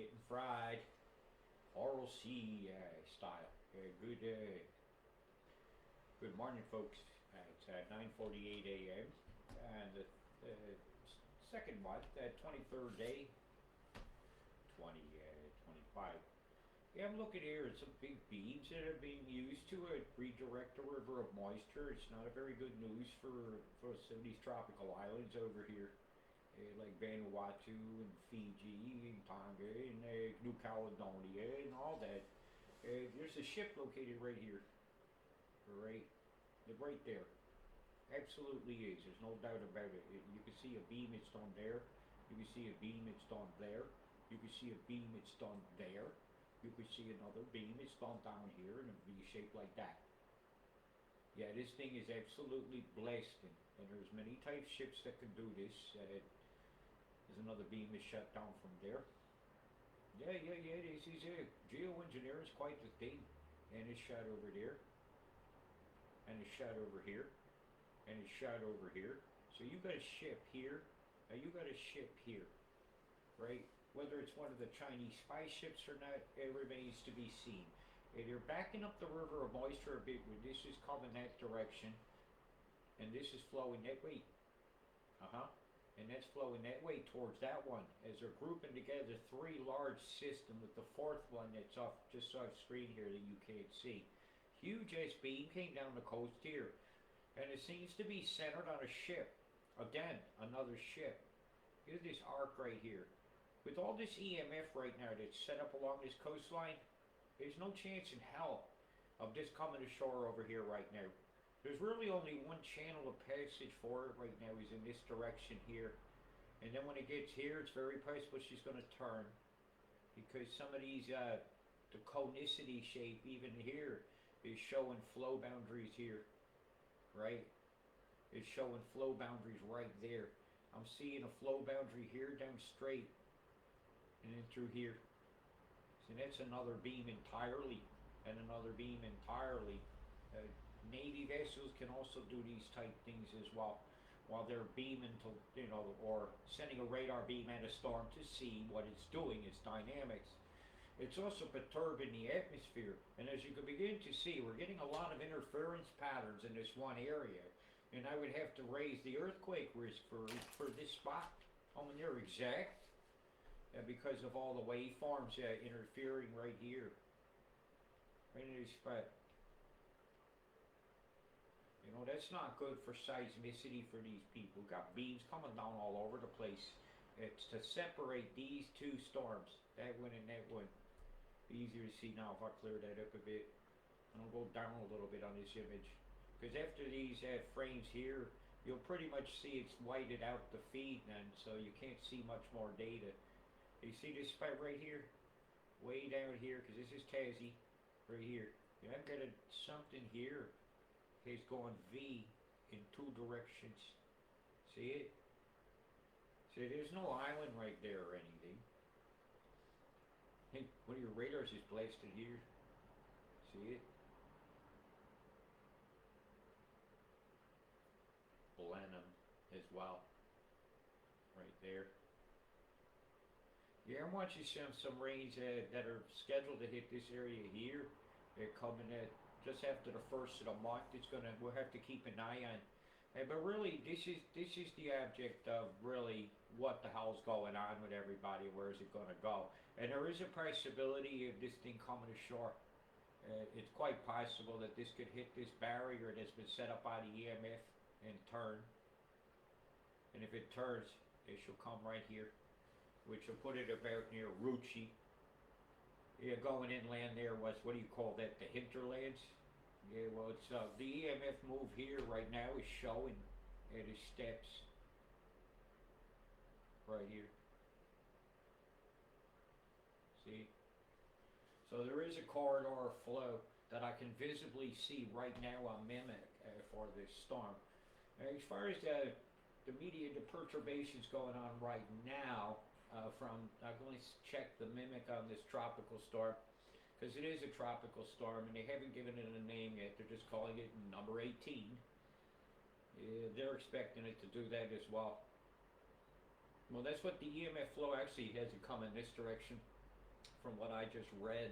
getting fried, Oral C style. Good morning, folks. It's 9:48 a.m. and the second month, 23rd day, 2025. Yeah, I'm looking here at some big beams that are being used to redirect the river of moisture. It's not a very good news for some of these tropical islands over here, like Vanuatu and Fiji and Tonga and New Caledonia and all that. There's a ship located right here, right, right there. Absolutely is. There's no doubt about it. You can see a beam. It's done there. You can see a beam. It's done there. You can see a beam. It's done there. You can see another beam. It's done down here in a V shape like that. Yeah, this thing is absolutely blasting, and there's many type ships that can do this. There's another beam is shut down from there. Yeah. This is a geoengineer is quite the thing, and it's shot over there, and it's shot over here, and it's shot over here. So you got a ship here, and you got a ship here, right? Whether it's one of the Chinese spy ships or not, it remains to be seen. And they're backing up the river of moisture a bit when this is coming that direction, and this is flowing that way. Uh-huh. And that's flowing that way towards that one as they're grouping together three large systems with the fourth one that's off just off screen here that you can't see. Huge S beam came down the coast here, and it seems to be centered on a ship. Again, another ship. Look at this arc right here. With all this EMF right now that's set up along this coastline, there's no chance in hell of this coming ashore over here right now. There's really only one channel of passage for it right now is in this direction here. And then when it gets here, it's very possible she's going to turn. Because some of these, the conicity shape even here is showing flow boundaries here. Right? It's showing flow boundaries right there. I'm seeing a flow boundary here down straight. And then through here. So that's another beam entirely. And another beam entirely. Navy vessels can also do these type things as well, while they're beaming to, or sending a radar beam at a storm to see what it's doing, its dynamics. It's also perturbing the atmosphere, and as you can begin to see, we're getting a lot of interference patterns in this one area, and I would have to raise the earthquake risk for this spot. I mean, they're exact, because of all the waveforms interfering right here, right in this spot. That's not good for seismicity for these people. Got beams coming down all over the place. It's to separate these two storms, that one and that one. Easier to see now if I clear that up a bit. And I'll go down a little bit on this image. Because after these frames here, you'll pretty much see it's whited out the feed then, so you can't see much more data. You see this spot right here? Way down here, because this is Tassie, right here. I've got something here. It's going V in two directions. See it? See, there's no island right there or anything. Hey, one of your radars is blasted here. See it? Blenheim as well. Right there. Yeah, I'm watching some rains that are scheduled to hit this area here. They're coming at just after the first of the month. We'll have to keep an eye on. But really, this is the object of really what the hell's going on with everybody. Where is it going to go? And there is a possibility of this thing coming ashore. It's quite possible that this could hit this barrier that's been set up by the EMF and turn. And if it turns, it shall come right here, which will put it about near Ruchi. Yeah, going inland there was, what do you call that, the hinterlands? Yeah, well, it's the EMF move here right now is showing at his steps. Right here. See? So there is a corridor of flow that I can visibly see right now on Mimic for this storm. As far as the media, the perturbations going on right now, I'm going to check the Mimic on this tropical storm, because it is a tropical storm and they haven't given it a name yet. They're just calling it number 18. They're expecting it to do that as well. Well, that's what the EMF flow actually has it come in this direction. from what I just read,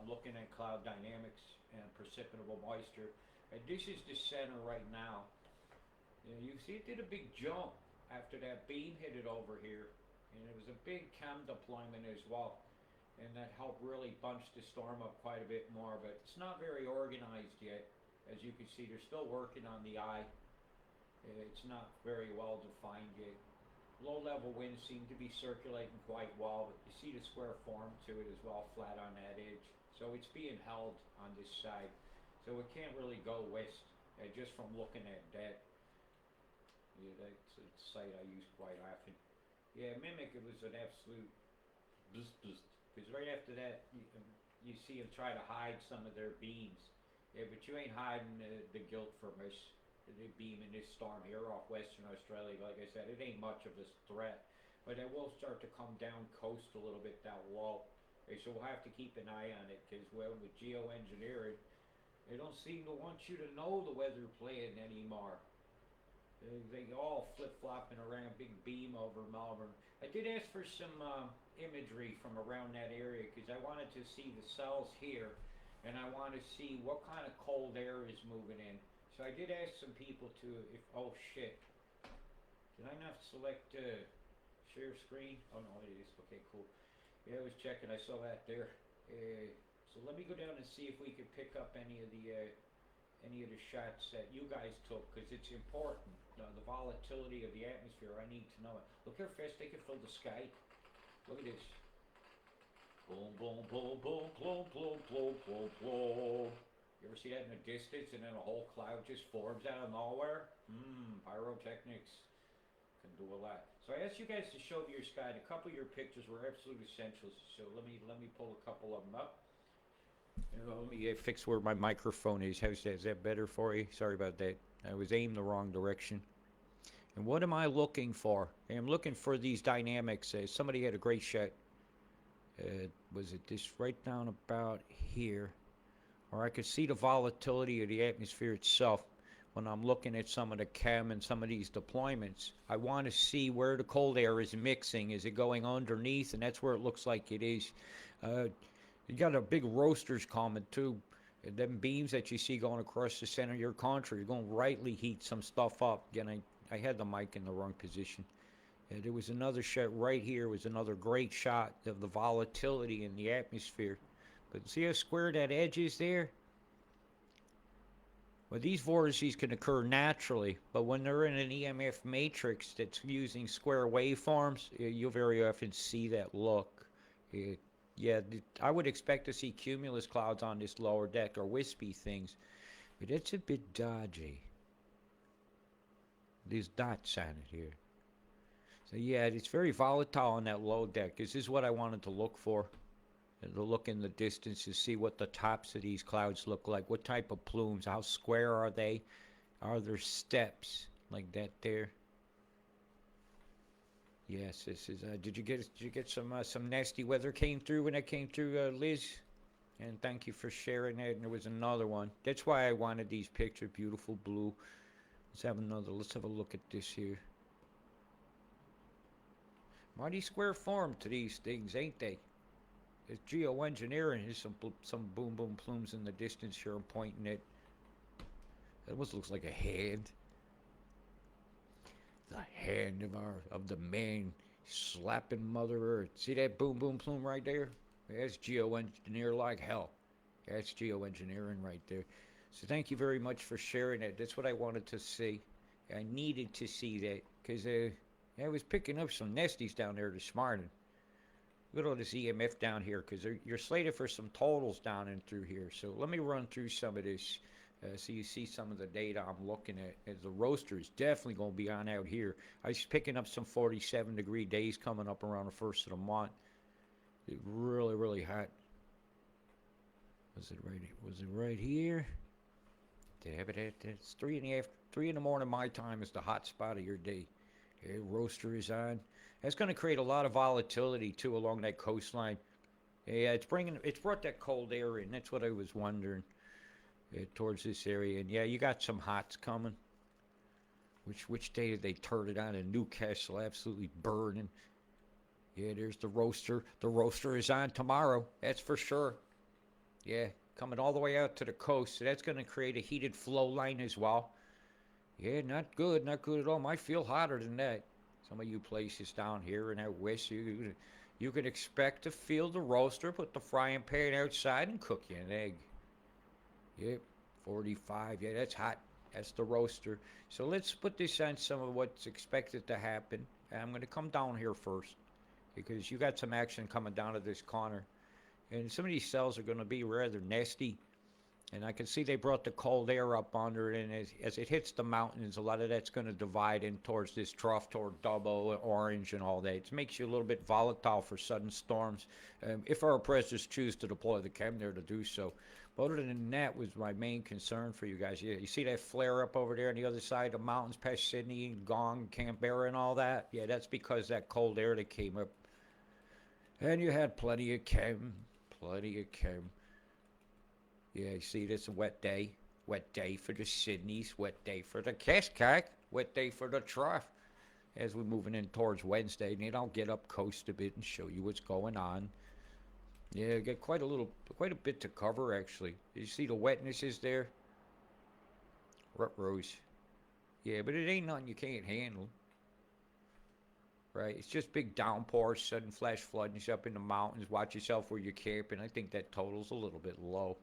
looking at cloud dynamics and precipitable moisture. And this is the center right now. You see it did a big jump after that beam hit it over here. And it was a big chem deployment as well. And that helped really bunch the storm up quite a bit more. But it's not very organized yet. As you can see, they're still working on the eye. It's not very well defined yet. Low level winds seem to be circulating quite well, but you see the square form to it as well, flat on that edge. So it's being held on this side. So it can't really go west, just from looking at that. Yeah, that's a site I use quite often. Yeah, Mimic, it was an absolute because right after that, you see them try to hide some of their beams. Yeah, but you ain't hiding the gilt from us. The beam in this storm here off Western Australia. Like I said, it ain't much of a threat, but it will start to come down coast a little bit that low. So we'll have to keep an eye on it because, well, with geoengineering, they don't seem to want you to know the weather plane anymore. They all flip-flopping around, big beam over Melbourne. I did ask for some imagery from around that area because I wanted to see the cells here, and I want to see what kind of cold air is moving in. So I did ask some people to, if, oh shit, did I not select share screen? Oh no, it is, okay, cool. Yeah, I was checking, I saw that there. So let me go down and see if we can pick up any of the shots that you guys took, because it's important. The volatility of the atmosphere, I need to know it. Look how fast they can fill the sky. Look at this. Boom, boom, boom, boom, boom, boom, boom, boom, boom. You ever see that in the distance and then a whole cloud just forms out of nowhere? Pyrotechnics can do a lot. So I asked you guys to show me your sky, and a couple of your pictures were absolute essentials. So let me pull a couple of them up. Let me fix where my microphone is. How's that? Is that better for you? Sorry about that. I was aimed the wrong direction. And what am I looking for? I'm looking for these dynamics. Somebody had a great shot. Was it this right down about here? Or I could see the volatility of the atmosphere itself when I'm looking at some of the chem and some of these deployments. I want to see where the cold air is mixing. Is it going underneath? And that's where it looks like it is. You got a big roasters coming too. Them beams that you see going across the center of your country, you're going to rightly heat some stuff up. Again, I had the mic in the wrong position. There was another shot right here. Was another great shot of the volatility in the atmosphere. But see how square that edge is there? Well, these vortices can occur naturally, but when they're in an EMF matrix that's using square waveforms, you'll very often see that look. Yeah, I would expect to see cumulus clouds on this lower deck or wispy things, but it's a bit dodgy. These dots on it here. So yeah, it's very volatile on that low deck. This is what I wanted to look for. To look in the distance to see what the tops of these clouds look like. What type of plumes? How square are they? Are there steps like that there? Yes, this is. Did you get some nasty weather came through when that came through, Liz? And thank you for sharing that. And there was another one. That's why I wanted these pictures. Beautiful blue. Let's have another. Let's have a look at this here. Mighty square form to these things, ain't they? It's geoengineering. There's some boom boom plumes in the distance here. I'm pointing at. That almost looks like a hand. The hand of the man slapping Mother Earth. See that boom boom plume right there? That's geoengineer like hell. That's geoengineering right there. So thank you very much for sharing that. That's what I wanted to see. I needed to see that because I was picking up some nesties down there this morning. Look at all this EMF down here because you're slated for some totals down and through here. So let me run through some of this so you see some of the data I'm looking at. As the roaster is definitely going to be on out here. I was picking up some 47-degree days coming up around the first of the month. It's really, really hot. Was it right here? It's 3 in the morning my time is the hot spot of your day. Okay, roaster is on. That's going to create a lot of volatility too along that coastline. Yeah, it's brought that cold air in. That's what I was wondering towards this area. And yeah, you got some hots coming. Which day did they turn it on in Newcastle? Absolutely burning. Yeah, there's the roaster. The roaster is on tomorrow. That's for sure. Yeah, coming all the way out to the coast. So that's going to create a heated flow line as well. Yeah, not good. Not good at all. Might feel hotter than that. Some of you places down here in that west, you can expect to feel the roaster, put the frying pan outside, and cook you an egg. Yep, 45. Yeah, that's hot. That's the roaster. So let's put this on some of what's expected to happen. I'm going to come down here first because you got some action coming down to this corner. And some of these cells are going to be rather nasty. And I can see they brought the cold air up under it, and as it hits the mountains, a lot of that's going to divide in towards this trough, toward double, orange, and all that. It makes you a little bit volatile for sudden storms, if our oppressors choose to deploy the chem there to do so. But other than that was my main concern for you guys. Yeah, you see that flare up over there on the other side of the mountains past Sydney, Gong, Canberra, and all that? Yeah, that's because that cold air that came up. And you had plenty of chem, plenty of chem. Yeah, you see, this a wet day. Wet day for the Sydneys, wet day for the Cascack, wet day for the trough. As we're moving in towards Wednesday, and then I'll get up coast a bit and show you what's going on. Yeah, get quite a bit to cover actually. You see the wetness is there? Rose. Yeah, but it ain't nothing you can't handle. Right? It's just big downpours, sudden flash floodings up in the mountains. Watch yourself where you're camping. I think that total's a little bit low.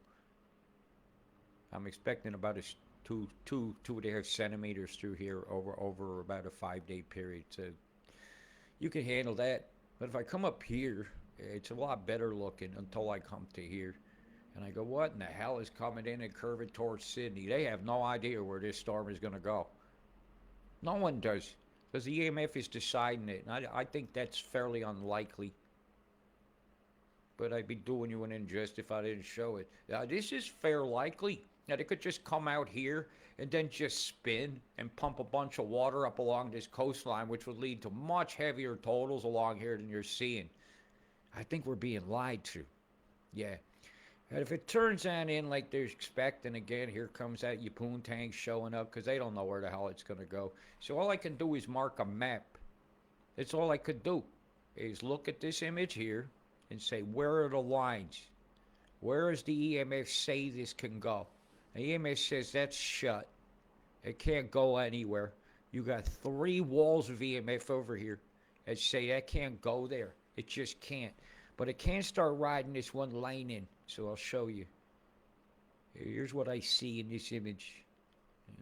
I'm expecting about a 2.5 centimeters through here over about a 5-day period. So you can handle that. But if I come up here, it's a lot better looking until I come to here. And I go, what in the hell is coming in and curving towards Sydney? They have no idea where this storm is going to go. No one does. Because the EMF is deciding it. And I think that's fairly unlikely. But I'd be doing you an injustice if I didn't show it. This is fair likely. That it could just come out here and then just spin and pump a bunch of water up along this coastline, which would lead to much heavier totals along here than you're seeing. I think we're being lied to. Yeah. And if it turns on in like they're expecting, again, here comes that Yapun tank showing up because they don't know where the hell it's going to go. So all I can do is mark a map. That's all I could do is look at this image here and say, where are the lines? Where does the EMF say this can go? The EMF says that's shut. It can't go anywhere. You got 3 walls of EMF over here that say that can't go there. It just can't. But it can start riding this one lane in. So I'll show you. Here's what I see in this image.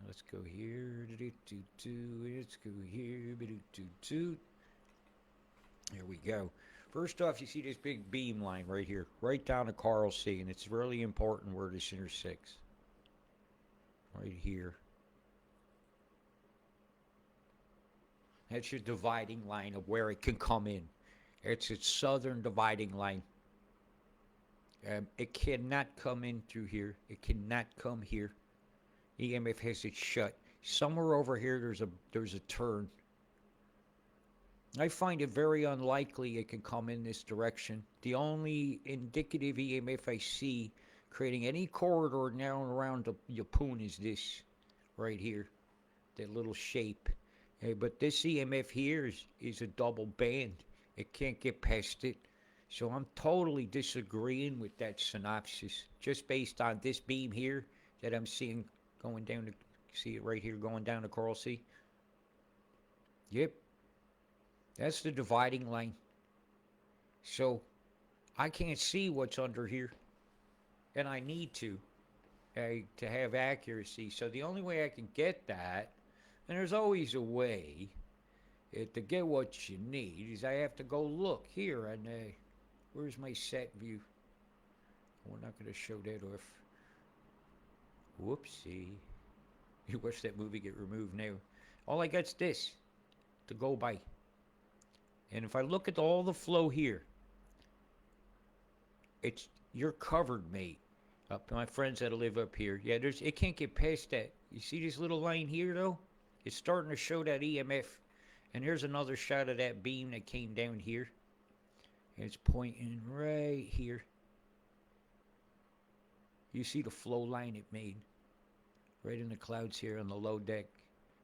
Let's go here. Let's go here. There we go. First off, you see this big beam line right here, right down to Coral Sea, and it's really important where this intersects. Right here. That's your dividing line of where it can come in. It's its southern dividing line. It cannot come in through here. It cannot come here. EMF has it shut. Somewhere over here there's a turn. I find it very unlikely it can come in this direction. The only indicative EMF I see creating any corridor now around the Yapun is this right here, that little shape. But this EMF here is a double band. It can't get past it. So I'm totally disagreeing with that synopsis, just based on this beam here that I'm seeing going down to, see it right here going down to Coral Sea? Yep. That's the dividing line. So I can't see what's under here. And I need to have accuracy. So the only way I can get that, and there's always a way to get what you need, is I have to go look here and where's my set view? We're not going to show that off. Whoopsie. You watch that movie get removed now. All I got's this to go by. And if I look at all the flow here, you're covered, mate. My friends that live up here. Yeah, it can't get past that. You see this little line here, though? It's starting to show that EMF. And here's another shot of that beam that came down here. It's pointing right here. You see the flow line it made. Right in the clouds here on the low deck.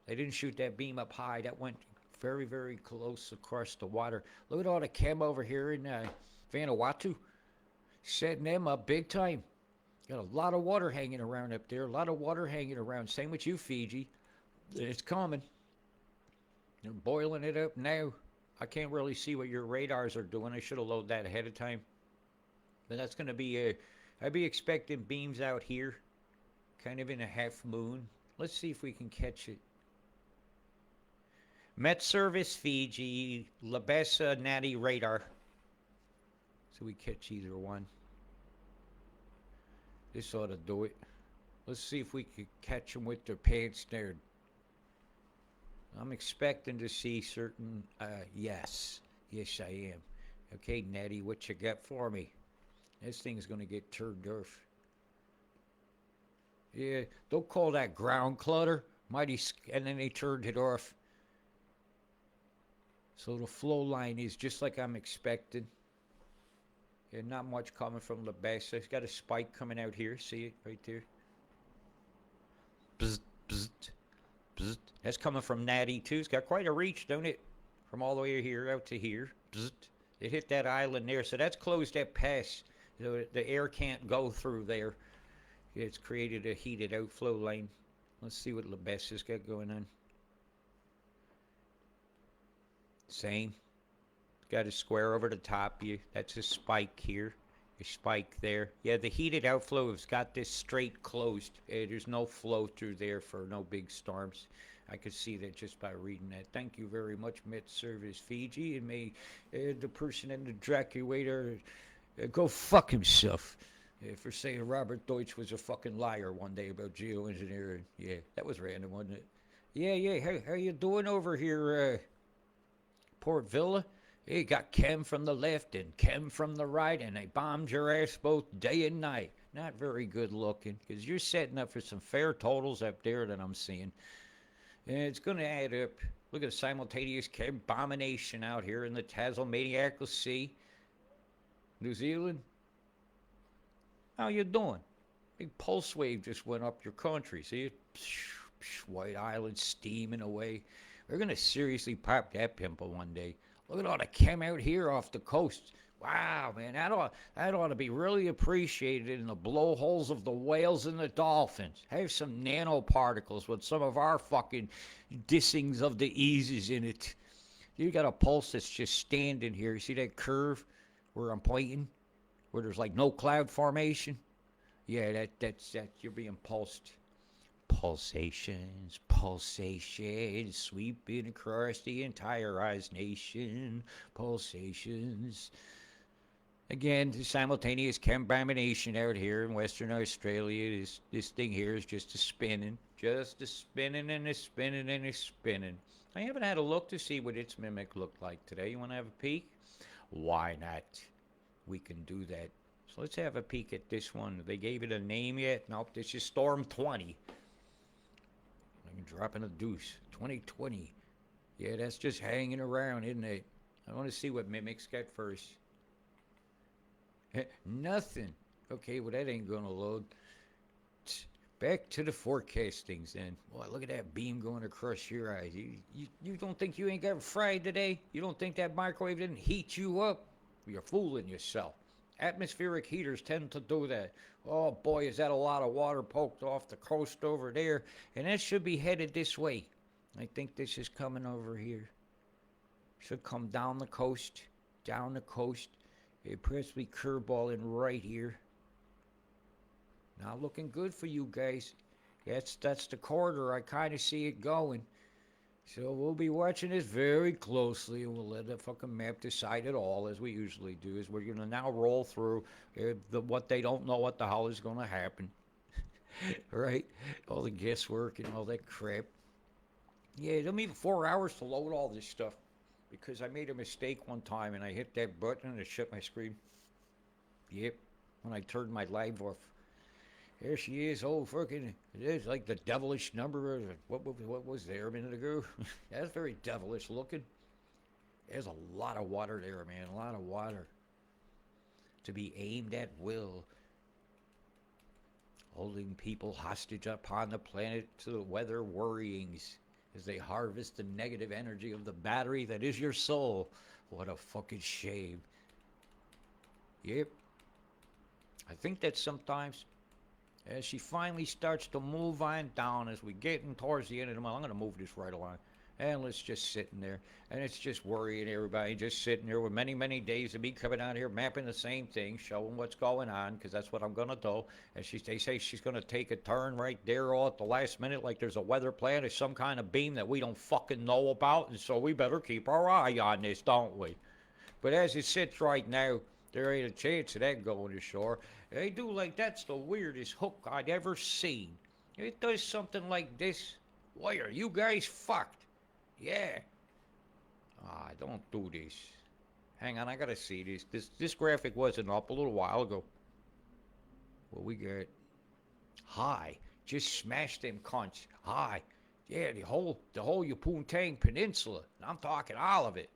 They didn't shoot that beam up high. That went very, very close across the water. Look at all the chem over here in Vanuatu. Setting them up big time. Got a lot of water hanging around up there. A lot of water hanging around. Same with you, Fiji. It's coming. They're boiling it up now. I can't really see what your radars are doing. I should have loaded that ahead of time. But that's going to be I'd be expecting beams out here. Kind of in a half moon. Let's see if we can catch it. Met Service Fiji, Labesa Natty radar. So we catch either one. This ought to do it. Let's see if we could catch them with their pants down. I'm expecting to see certain, yes. Yes, I am. Okay, Natty, what you got for me? This thing's going to get turned off. Yeah, don't call that ground clutter. And then they turned it off. So the flow line is just like I'm expecting. Yeah, not much coming from Labesa. It's got a spike coming out here. See it right there? Bzz, bzz, bzz. That's coming from Natty too. It's got quite a reach, don't it? From all the way here out to here. Bzz. It hit that island there. So that's closed that pass. So the air can't go through there. It's created a heated outflow line. Let's see what Labesa's got going on. Same. Got a square over the top. That's a spike here. A spike there. Yeah, the heated outflow has got this straight closed. There's no flow through there for no big storms. I could see that just by reading that. Thank you very much, Met Service Fiji. And may the person in the Draculator go fuck himself for saying Robert Deutsch was a fucking liar one day about geoengineering. Yeah, that was random, wasn't it? Yeah. How you doing over here, Port Villa? Hey, got chem from the left and chem from the right, and they bombed your ass both day and night. Not very good looking, because you're setting up for some fair totals up there that I'm seeing. And it's going to add up. Look at the simultaneous chem abomination out here in the Tasmaniacal Sea. New Zealand? How you doing? Big pulse wave just went up your country. See it? White Island steaming away. We're going to seriously pop that pimple one day. Look at all the chem out here off the coast. Wow, man, that ought to be really appreciated in the blowholes of the whales and the dolphins. Have some nanoparticles with some of our fucking dissings of the eases in it. You got a pulse that's just standing here. You see that curve where I'm pointing? Where there's like no cloud formation? Yeah, that's you're being pulsed. Pulsations, sweeping across the entire Oz nation. Pulsations. Again, the simultaneous combination out here in Western Australia. This thing here is just a spinning. Just a spinning and a spinning and a spinning. I haven't had a look to see what its mimic looked like today. You want to have a peek? Why not? We can do that. So let's have a peek at this one. They gave it a name yet? Nope, this is Storm 20. I'm dropping a deuce. 2020. Yeah, that's just hanging around, isn't it? I want to see what Mimic's got first. Nothing. Okay, well, that ain't going to load. Back to the forecastings then. Boy, look at that beam going across your eyes. You don't think you ain't got fried today? You don't think that microwave didn't heat you up? You're fooling yourself. Atmospheric heaters tend to do that. Oh boy, is that a lot of water poked off the coast over there. And that should be headed this way. I think this is coming over here. Should come down the coast. Down the coast. It possibly curveballing right here. Not looking good for you guys. That's the corridor. I kind of see it going. So we'll be watching this very closely, and we'll let the fucking map decide it all, as we usually do. Is we're going to now roll through what they don't know what the hell is going to happen. Right? All the guesswork and all that crap. Yeah, it took me 4 hours to load all this stuff, because I made a mistake one time, and I hit that button, and it shut my screen. Yep, when I turned my live off. There she is, oh, freaking, it is like the devilish number. What was there a minute ago? That's very devilish looking. There's a lot of water there, man, a lot of water. To be aimed at will. Holding people hostage upon the planet to the weather worryings. as they harvest the negative energy of the battery that is your soul. What a fucking shame. Yep. I think that sometimes as she finally starts to move on down as we getting towards the end of the month, I'm going to move this right along. And let's just sitting there. And it's just worrying everybody, just sitting there with many, many days of me coming out here mapping the same thing, showing what's going on, because that's what I'm going to do. And they say she's going to take a turn right there all at the last minute, like there's a weather plan or some kind of beam that we don't fucking know about. And so we better keep our eye on this, don't we? But as it sits right now, there ain't a chance of that going ashore. They do like that's the weirdest hook I'd ever seen. It does something like this. Why are you guys fucked? Yeah. Ah, don't do this. Hang on, I gotta see this. This graphic wasn't up a little while ago. What we got? Hi. Just smash them cunts. Hi. Yeah, the whole Yupuntang Peninsula. I'm talking all of it.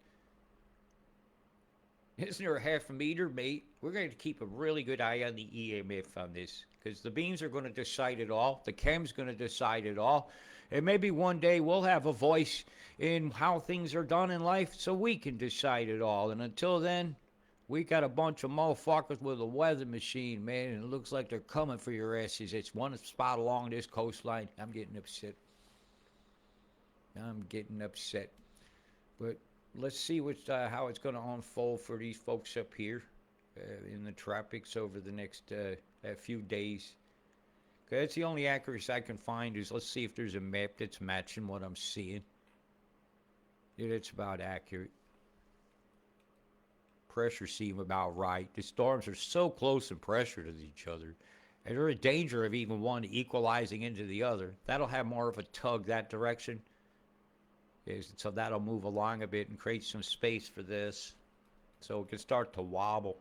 Isn't there a half a meter, mate? We're going to keep a really good eye on the EMF on this, because the beams are going to decide it all. The chem's going to decide it all. And maybe one day we'll have a voice in how things are done in life so we can decide it all. And until then, we got a bunch of motherfuckers with a weather machine, man, and it looks like they're coming for your asses. It's one spot along this coastline. I'm getting upset. But let's see how it's going to unfold for these folks up here in the tropics over the next few days. That's the only accuracy I can find is let's see if there's a map that's matching what I'm seeing. Yeah, it's about accurate. Pressure seem about right. The storms are so close in pressure to each other. And they're in danger of even one equalizing into the other. That'll have more of a tug that direction. So that'll move along a bit and create some space for this. So it can start to wobble.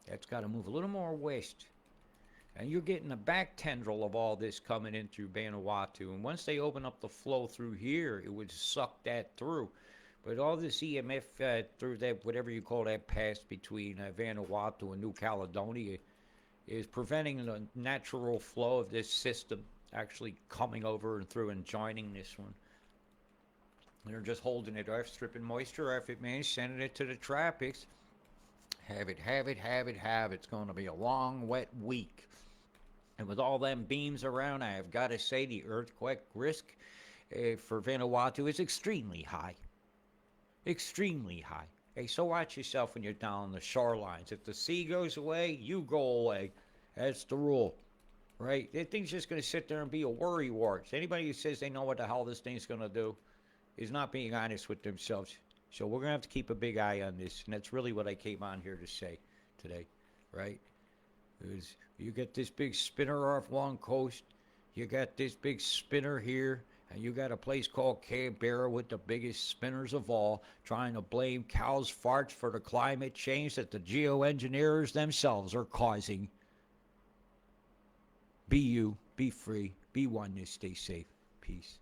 That's got to move a little more west. And you're getting a back tendril of all this coming in through Vanuatu. And once they open up the flow through here, it would suck that through. But all this EMF through that, whatever you call that pass between Vanuatu and New Caledonia, is preventing the natural flow of this system actually coming over and through and joining this one. They're just holding it off, stripping moisture off it, man, sending it to the tropics. Have it. It's going to be a long, wet week. And with all them beams around, I have got to say the earthquake risk for Vanuatu is extremely high. Extremely high. Hey, so watch yourself when you're down on the shorelines. If the sea goes away, you go away. That's the rule, right? That thing's just going to sit there and be a worry wart. Anybody who says they know what the hell this thing's going to do is not being honest with themselves. So we're going to have to keep a big eye on this, and that's really what I came on here to say today, right? Is you get this big spinner off one coast, you got this big spinner here, and you got a place called Canberra with the biggest spinners of all, trying to blame cows' farts for the climate change that the geoengineers themselves are causing. Be you, be free, be oneness, stay safe. Peace.